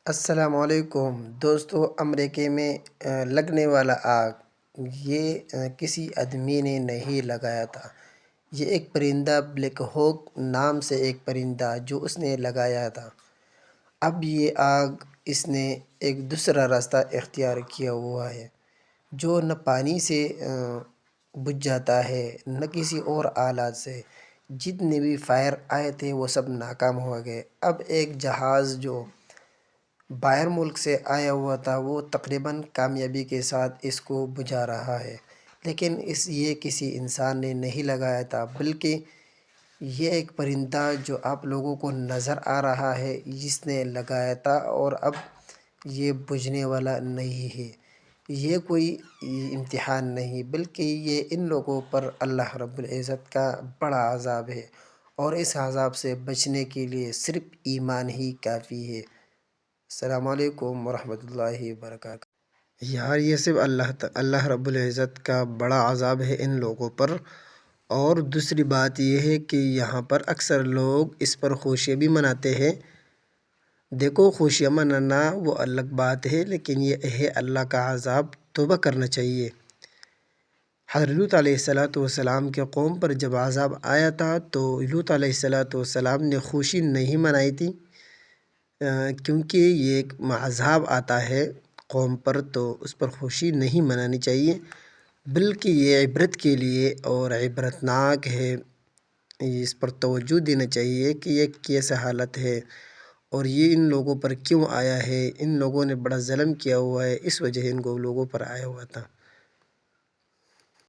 السلام علیکم دوستو، امریکہ میں لگنے والا آگ یہ کسی آدمی نے نہیں لگایا تھا۔ یہ ایک پرندہ بلیک ہوک نام سے ایک پرندہ جو اس نے لگایا تھا۔ اب یہ آگ اس نے ایک دوسرا راستہ اختیار کیا ہوا ہے جو نہ پانی سے بجھ جاتا ہے نہ کسی اور آلات سے۔ جتنے بھی فائر آئے تھے وہ سب ناکام ہو گئے۔ اب ایک جہاز جو باہر ملک سے آیا ہوا تھا وہ تقریباً کامیابی کے ساتھ اس کو بجھا رہا ہے، لیکن یہ کسی انسان نے نہیں لگایا تھا، بلکہ یہ ایک پرندہ جو آپ لوگوں کو نظر آ رہا ہے جس نے لگایا تھا، اور اب یہ بجھنے والا نہیں ہے۔ یہ کوئی امتحان نہیں، بلکہ یہ ان لوگوں پر اللہ رب العزت کا بڑا عذاب ہے، اور اس عذاب سے بچنے کے لیے صرف ایمان ہی کافی ہے۔ السلام علیکم ورحمۃ اللہ وبرکاتہ۔ یار یہ صرف اللہ رب العزت کا بڑا عذاب ہے ان لوگوں پر، اور دوسری بات یہ ہے کہ یہاں پر اکثر لوگ اس پر خوشیاں بھی مناتے ہیں۔ دیکھو، خوشیاں منانا وہ الگ بات ہے، لیکن یہ ہے اللہ کا عذاب، توبہ کرنا چاہیے۔ حضرت لوط علیہ السلام کے قوم پر جب عذاب آیا تھا تو لوط علیہ السلام نے خوشی نہیں منائی تھی، کیونکہ یہ ایک عذاب آتا ہے قوم پر تو اس پر خوشی نہیں منانی چاہیے، بلکہ یہ عبرت کے لیے اور عبرتناک ہے۔ اس پر توجہ دینا چاہیے کہ یہ کیسا حالت ہے اور یہ ان لوگوں پر کیوں آیا ہے۔ ان لوگوں نے بڑا ظلم کیا ہوا ہے، اس وجہ ان لوگوں پر آیا ہوا تھا۔